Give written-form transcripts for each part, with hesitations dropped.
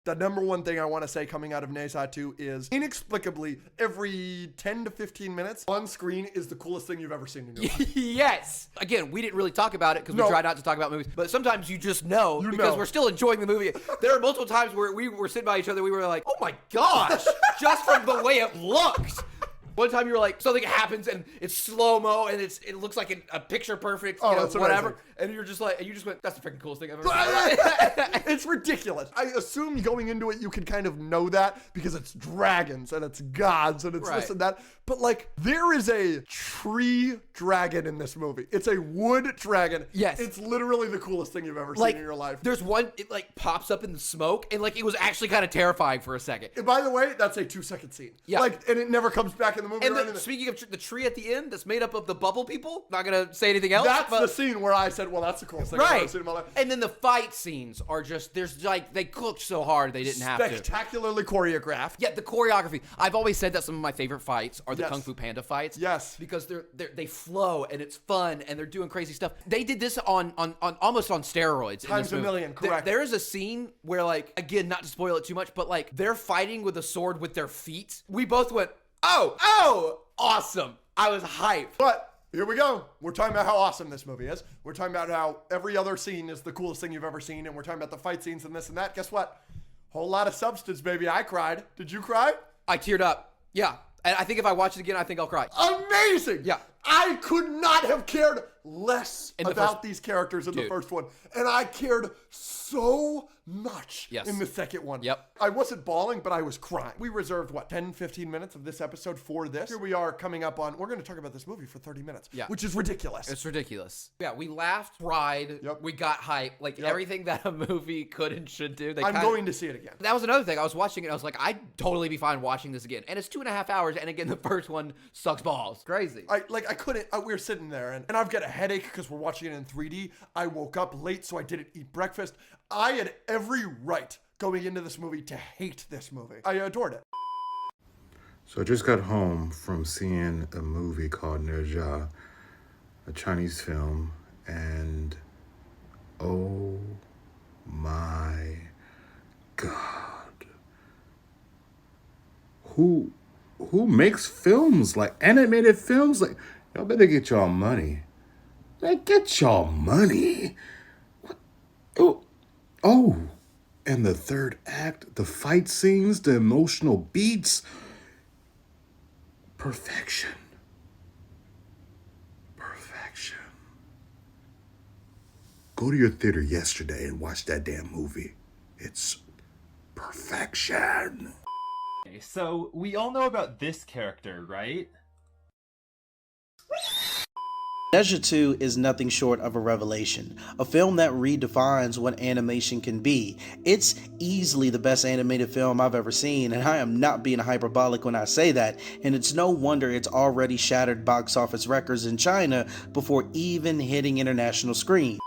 The number one thing I want to say coming out of Naza 2 is inexplicably every 10 to 15 minutes on screen is the coolest thing you've ever seen in your life. Yes. Again, we didn't really talk about it because we try not to talk about movies, but sometimes you just know because we're still enjoying the movie. There are multiple times where we were sitting by each other, we were like, oh my gosh, just from the way it looks. One time you were like, something happens and it's slow-mo and it looks like a picture perfect, whatever. Amazing. And you're just like, and you just went, that's the freaking coolest thing I've ever seen. It's ridiculous. I assume going into it, you can kind of know that because it's dragons and it's gods and it's this and that. But like, there is a tree dragon in this movie. It's a wood dragon. Yes. It's literally the coolest thing you've ever seen in your life. There's one, it like pops up in the smoke and like, it was actually kind of terrifying for a second. And by the way, that's a 2-second scene. Yeah. Like, and it never comes back in the movie. And speaking of the tree at the end that's made up of the bubble people, not going to say anything else. That's the scene where I said, well, that's the coolest thing I've ever seen in my life. And then the fight scenes are just, there's like, they cooked so hard they didn't have to. Spectacularly choreographed. Yeah, the choreography. I've always said that some of my favorite fights are the Kung Fu Panda fights. Yes. Because they flow and it's fun and they're doing crazy stuff. They did this on almost on steroids. Times a million, correct. There is a scene where like, again, not to spoil it too much, but like they're fighting with a sword with their feet. We both went, oh, awesome. I was hyped. But here we go. We're talking about how awesome this movie is. We're talking about how every other scene is the coolest thing you've ever seen. And we're talking about the fight scenes and this and that. Guess what? Whole lot of substance, baby. I cried. Did you cry? I teared up. Yeah. And I think if I watch it again, I think I'll cry. Amazing. Yeah. I could not have cared less about these characters in the first one. And I cared so much in the second one. Yep. I wasn't bawling, but I was crying. We reserved, 10, 15 minutes of this episode for this. Here we are coming up on, we're going to talk about this movie for 30 minutes, which is ridiculous. It's ridiculous. Yeah, we laughed, cried, we got hyped, like everything that a movie could and should do. I'm going to see it again. That was another thing. I was watching it, I was like, I'd totally be fine watching this again. And it's 2.5 hours, and again, the first one sucks balls. Crazy. I couldn't, we were sitting there, and I've got a headache because we're watching it in 3D. I woke up late, so I didn't eat breakfast. I had every right going into this movie to hate this movie. I adored it. So I just got home from seeing a movie called哪吒, a Chinese film, and oh my God. Who makes films, like animated films? Like, y'all better get y'all money. Like, get y'all money. What? Oh, and the third act, the fight scenes, the emotional beats. Perfection. Perfection. Go to your theater yesterday and watch that damn movie. It's perfection. Okay, so we all know about this character, right?哪吒 2 is nothing short of a revelation, a film that redefines what animation can be. It's easily the best animated film I've ever seen, and I am not being hyperbolic when I say that, and it's no wonder it's already shattered box office records in China before even hitting international screens.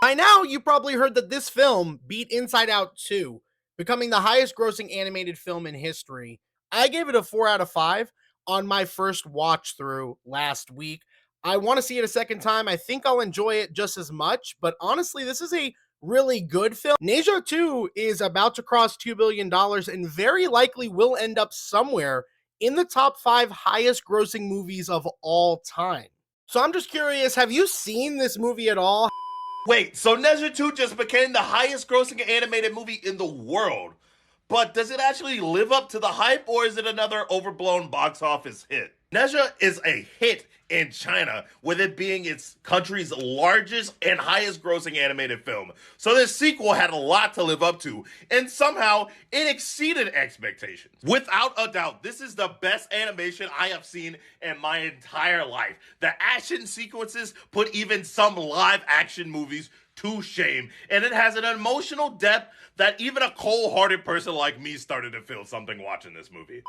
By now, you probably heard that this film beat Inside Out 2, becoming the highest grossing animated film in history. I gave it a 4 out of 5 on my first watch through last week. I want to see it a second time. I think I'll enjoy it just as much, but honestly, this is a really good film.哪吒 2 is about to cross $2 billion and very likely will end up somewhere in the top 5 highest grossing movies of all time. So I'm just curious, have you seen this movie at all? Wait, so哪吒 2 just became the highest grossing animated movie in the world. But does it actually live up to the hype, or is it another overblown box office hit?哪吒is a hit in China, with it being its country's largest and highest grossing animated film. So this sequel had a lot to live up to, and somehow it exceeded expectations. Without a doubt, this is the best animation I have seen in my entire life. The action sequences put even some live action movies to shame, and it has an emotional depth that even a cold-hearted person like me started to feel something watching this movie.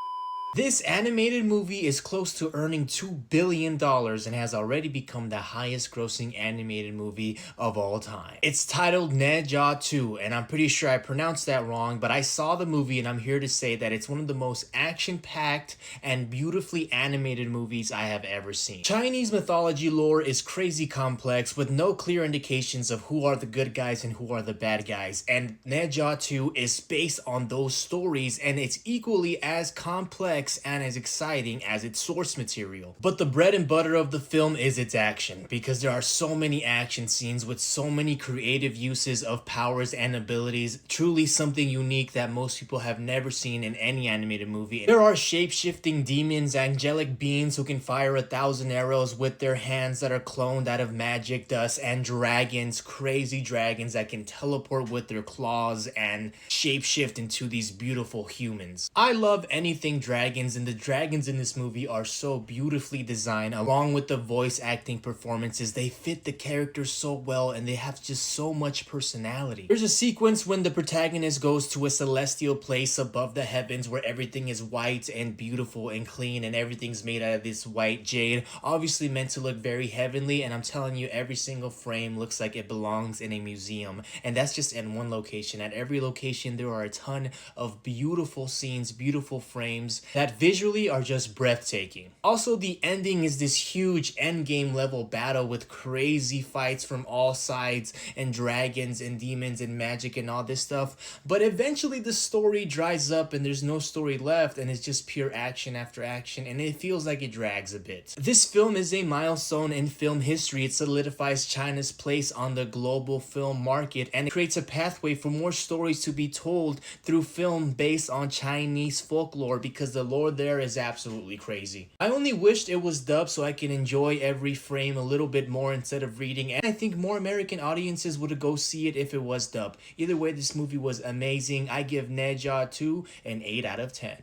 This animated movie is close to earning $2 billion and has already become the highest grossing animated movie of all time. It's titled哪吒 2, and I'm pretty sure I pronounced that wrong, but I saw the movie and I'm here to say that it's one of the most action-packed and beautifully animated movies I have ever seen. Chinese mythology lore is crazy complex with no clear indications of who are the good guys and who are the bad guys, and哪吒 2 is based on those stories, and it's equally as complex and as exciting as its source material. But the bread and butter of the film is its action, because there are so many action scenes with so many creative uses of powers and abilities, truly something unique that most people have never seen in any animated movie. There are shape-shifting demons, angelic beings who can fire 1,000 arrows with their hands that are cloned out of magic dust, and dragons, crazy dragons that can teleport with their claws and shapeshift into these beautiful humans. I love anything dragons, and the dragons in this movie are so beautifully designed. Along with the voice acting performances, they fit the characters so well and they have just so much personality. There's a sequence when the protagonist goes to a celestial place above the heavens where everything is white and beautiful and clean and everything's made out of this white jade, obviously meant to look very heavenly, and I'm telling you, every single frame looks like it belongs in a museum, and that's just in one location. At every location there are a ton of beautiful scenes, beautiful frames that visually are just breathtaking. Also, the ending is this huge endgame level battle with crazy fights from all sides and dragons and demons and magic and all this stuff, but eventually the story dries up and there's no story left and it's just pure action after action, and it feels like it drags a bit. This film is a milestone in film history. It solidifies China's place on the global film market, and it creates a pathway for more stories to be told through film based on Chinese folklore, because the lore there is absolutely crazy. I only wished it was dubbed so I can enjoy every frame a little bit more instead of reading, and I think more American audiences would go see it if it was dubbed. Either way, this movie was amazing. I give哪吒 2 an 8 out of 10.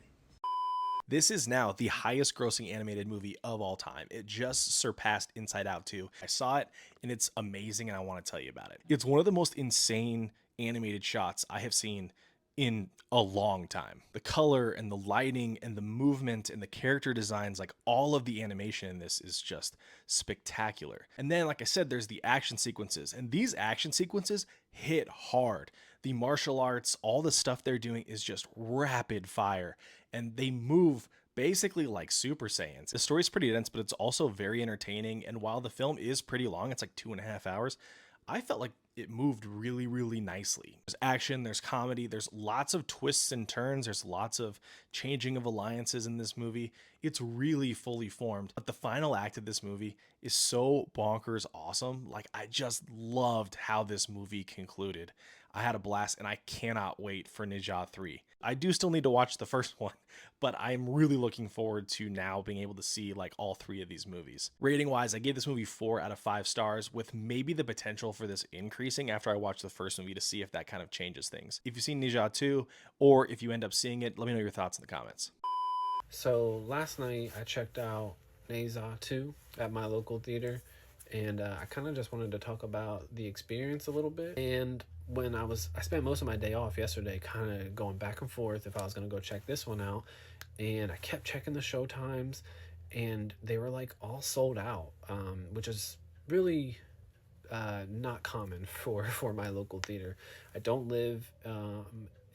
This is now the highest grossing animated movie of all time. It just surpassed Inside Out 2. I saw it and it's amazing and I want to tell you about it. It's one of the most insane animated shots I have seen in a long time. The color and the lighting and the movement and the character designs, like all of the animation in this is just spectacular. And then, like I said, there's the action sequences, and these action sequences hit hard. The martial arts, all the stuff they're doing is just rapid fire, and they move basically like Super Saiyans. The story's pretty dense, but it's also very entertaining, and while the film is pretty long, it's like 2.5 hours, I felt like it moved really, really nicely. There's action, there's comedy, there's lots of twists and turns, there's lots of changing of alliances in this movie. It's really fully formed. But the final act of this movie is so bonkers awesome. Like, I just loved how this movie concluded. I had a blast, and I cannot wait for哪吒 3. I do still need to watch the first one, but I'm really looking forward to now being able to see like all 3 of these movies. Rating wise, I gave this movie 4 out of 5 stars, with maybe the potential for this increasing after I watch the first movie to see if that kind of changes things. If you've seen哪吒 2, or if you end up seeing it, let me know your thoughts in the comments. So last night I checked out哪吒 2 at my local theater, and I kind of just wanted to talk about the experience a little bit. And when I spent most of my day off yesterday kind of going back and forth if I was going to go check this one out, and I kept checking the show times and they were like all sold out, which is really not common for my local theater. I don't live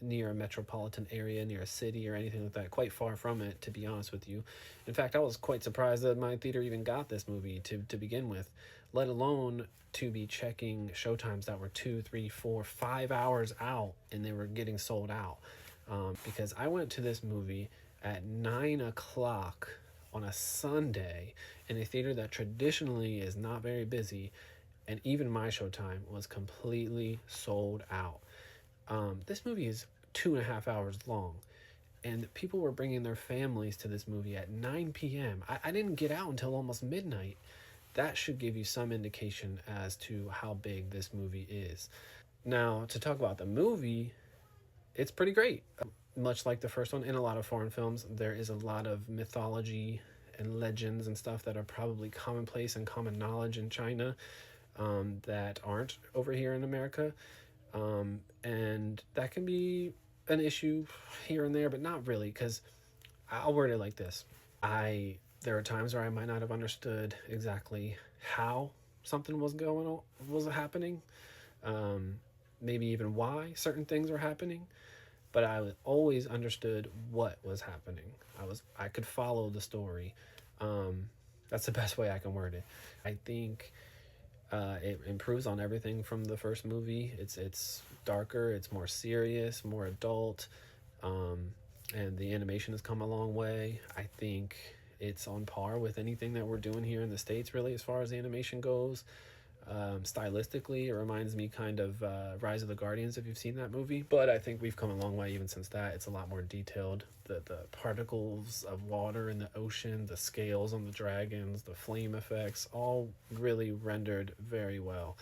near a metropolitan area, near a city or anything like that, quite far from it, to be honest with you. In fact, I was quite surprised that my theater even got this movie to begin with, let alone to be checking showtimes that were 2, 3, 4, 5 hours out and they were getting sold out. Because I went to this movie at 9 o'clock on a Sunday in a theater that traditionally is not very busy, and even my showtime was completely sold out. This movie is 2.5 hours long, and people were bringing their families to this movie at 9 p.m. I didn't get out until almost midnight. That should give you some indication as to how big this movie is. Now, to talk about the movie, it's pretty great. Much like the first one, in a lot of foreign films, there is a lot of mythology and legends and stuff that are probably commonplace and common knowledge in China that aren't over here in America. And that can be an issue here and there, but not really, because I'll word it like this. There are times where I might not have understood exactly how something was happening, maybe even why certain things were happening, but I always understood what was happening. I could follow the story. That's the best way I can word it. I think it improves on everything from the first movie. It's darker, it's more serious, more adult, and the animation has come a long way. I think it's on par with anything that we're doing here in the States, really, as far as animation goes. Stylistically, it reminds me kind of Rise of the Guardians, if you've seen that movie. But I think we've come a long way even since that. It's a lot more detailed. The particles of water in the ocean, the scales on the dragons, the flame effects, all really rendered very well.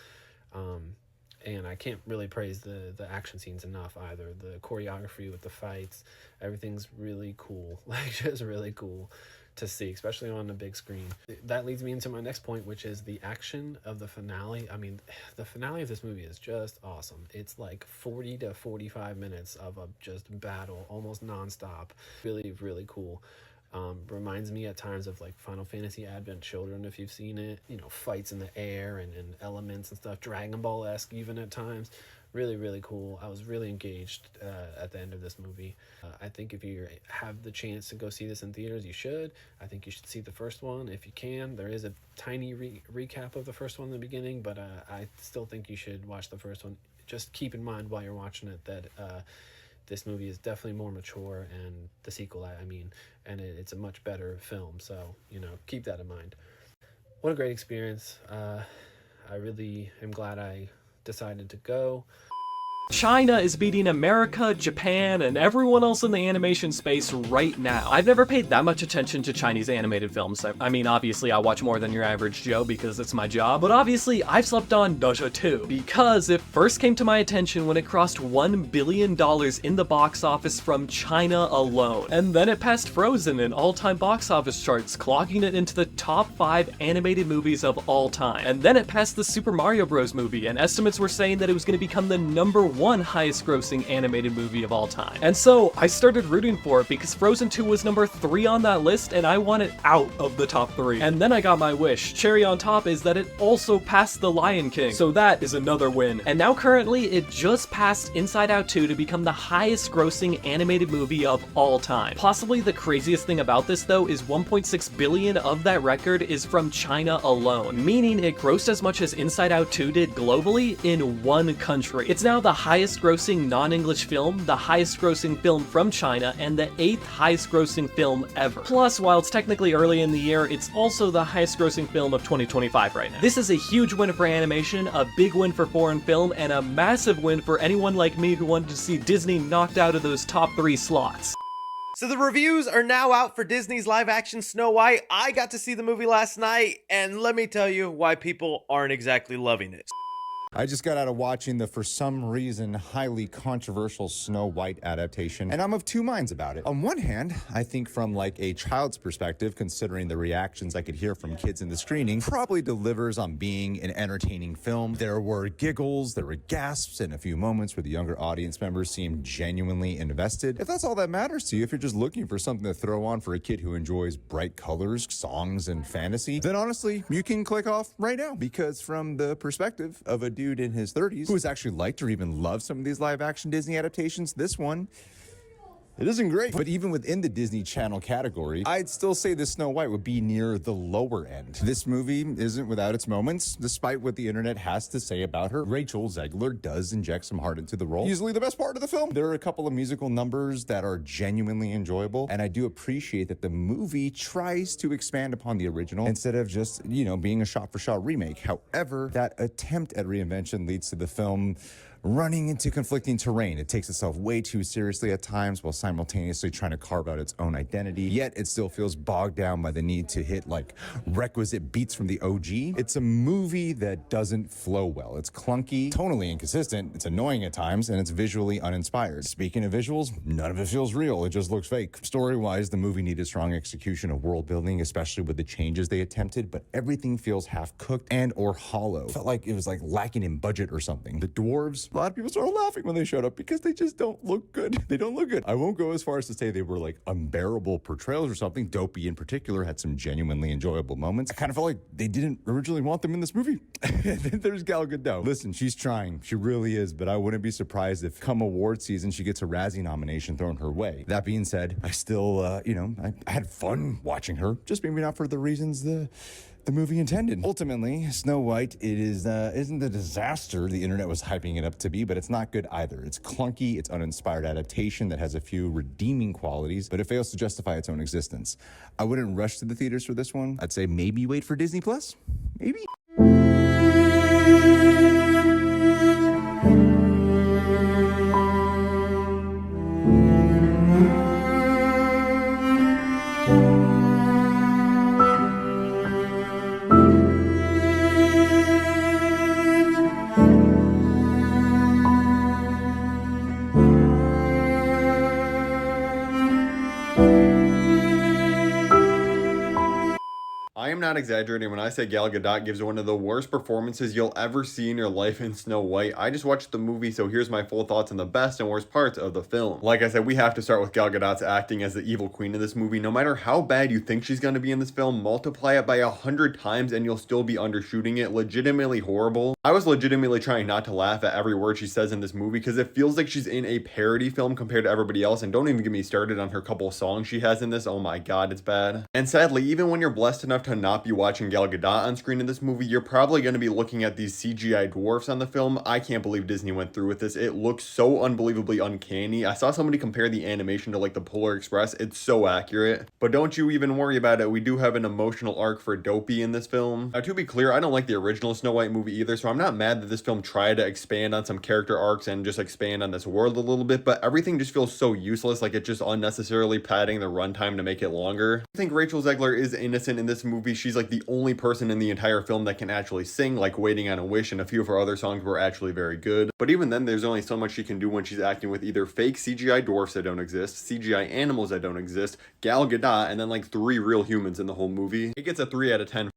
And I can't really praise the action scenes enough either. The choreography with the fights, everything's really cool. Like, just really cool to see, especially on the big screen. That leads me into my next point, which is the action of the finale. I mean, the finale of this movie is just awesome. It's like 40 to 45 minutes of a just battle, almost nonstop. Really, really cool. Reminds me at times of like Final Fantasy Advent Children, if you've seen it. You know, fights in the air and elements and stuff. Dragon Ball-esque even at times. Really, really cool. I was really engaged at the end of this movie. I think if you have the chance to go see this in theaters, you should. I think you should see the first one if you can. There is a tiny recap of the first one in the beginning, but I still think you should watch the first one. Just keep in mind while you're watching it that this movie is definitely more mature, and the sequel, I mean, and it's a much better film. So, you know, keep that in mind. What a great experience. I really am glad I decided to go. China is beating America, Japan, and everyone else in the animation space right now. I've never paid that much attention to Chinese animated films. I mean, obviously I watch more than your average Joe because it's my job, but obviously I've slept on Narazha 2 because it first came to my attention when it crossed $1 billion in the box office from China alone. And then it passed Frozen in all-time box office charts, clocking it into the top 5 animated movies of all time. And then it passed the Super Mario Bros. Movie, and estimates were saying that it was going to become the #1 highest grossing animated movie of all time. And so I started rooting for it because Frozen 2 was number 3 on that list and I want it out of the top 3. And then I got my wish. Cherry on top is that it also passed The Lion King. So that is another win. And now currently it just passed Inside Out 2 to become the highest grossing animated movie of all time. Possibly the craziest thing about this though is 1.6 billion of that record is from China alone, meaning it grossed as much as Inside Out 2 did globally in one country. It's now the highest grossing non-English film, the highest grossing film from China, and the 8th highest grossing film ever. Plus, while it's technically early in the year, it's also the highest grossing film of 2025 right now. This is a huge win for animation, a big win for foreign film, and a massive win for anyone like me who wanted to see Disney knocked out of those top 3 slots. So the reviews are now out for Disney's live-action Snow White. I got to see the movie last night, and let me tell you why people aren't exactly loving it. I just got out of watching the, for some reason, highly controversial Snow White adaptation, and I'm of two minds about it. On one hand, I think from like a child's perspective, considering the reactions I could hear from kids in the screening, probably delivers on being an entertaining film. There were giggles, there were gasps, and a few moments where the younger audience members seemed genuinely invested. If that's all that matters to you, if you're just looking for something to throw on for a kid who enjoys bright colors, songs, and fantasy, then honestly, you can click off right now, because from the perspective of a dude in his 30s who has actually liked or even loved some of these live action Disney adaptations, this one, it isn't great. But even within the Disney Channel category, I'd still say this Snow White would be near the lower end. This movie isn't without its moments, despite what the internet has to say about her. Rachel Zegler does inject some heart into the role. Easily the best part of the film. There are a couple of musical numbers that are genuinely enjoyable, and I do appreciate that the movie tries to expand upon the original instead of just, you know, being a shot-for-shot remake. However, that attempt at reinvention leads to the film running into conflicting terrain. It takes itself way too seriously at times while simultaneously trying to carve out its own identity, yet it still feels bogged down by the need to hit like requisite beats from the OG. It's a movie that doesn't flow well. It's clunky, tonally inconsistent, it's annoying at times, and it's visually uninspired. Speaking of visuals, none of it feels real. It just looks fake. Story-wise, the movie needed strong execution of world building, especially with the changes they attempted, but everything feels half-cooked and or hollow. Felt like it was like lacking in budget or something. The dwarves, A lot of people started laughing when they showed up because they just don't look good. They don't look good. I won't go as far as to say they were like unbearable portrayals or something. Dopey in particular had some genuinely enjoyable moments. I kind of felt like they didn't originally want them in this movie. Then there's Gal Gadot. Listen, she's trying. She really is, but I wouldn't be surprised if come award season she gets a Razzie nomination thrown her way. That being said, I still, I had fun watching her, just maybe not for the reasons the movie intended. Ultimately, Snow White, it isn't the disaster the internet was hyping it up to be, but it's not good either. It's clunky, it's uninspired adaptation that has a few redeeming qualities, but it fails to justify its own existence. I wouldn't rush to the theaters for this one. I'd say maybe wait for Disney Plus. Maybe. I am not exaggerating when I say Gal Gadot gives one of the worst performances you'll ever see in your life in Snow White. I just watched the movie, so here's my full thoughts on the best and worst parts of the film. Like I said, we have to start with Gal Gadot's acting as the evil queen of this movie. No matter how bad you think she's going to be in this film, multiply it by 100 times and you'll still be undershooting it. Legitimately horrible. I was legitimately trying not to laugh at every word she says in this movie because it feels like she's in a parody film compared to everybody else, and don't even get me started on her couple songs she has in this. Oh my god, it's bad. And sadly, even when you're blessed enough to not be watching Gal Gadot on screen in this movie, you're probably going to be looking at these CGI dwarfs on the film. I can't believe Disney went through with this. It looks so unbelievably uncanny. I saw somebody compare the animation to like the Polar Express. It's so accurate. But don't you even worry about it. We do have an emotional arc for Dopey in this film. Now, to be clear, I don't like the original Snow White movie either, so I'm not mad that this film tried to expand on some character arcs and just expand on this world a little bit, but everything just feels so useless, like it's just unnecessarily padding the runtime to make it longer. I think Rachel Zegler is innocent in this movie. She's like the only person in the entire film that can actually sing, like Waiting on a Wish, and a few of her other songs were actually very good. But even then, there's only so much she can do when she's acting with either fake CGI dwarfs that don't exist, CGI animals that don't exist, Gal Gadot, and then like 3 real humans in the whole movie. It gets a 3 out of 10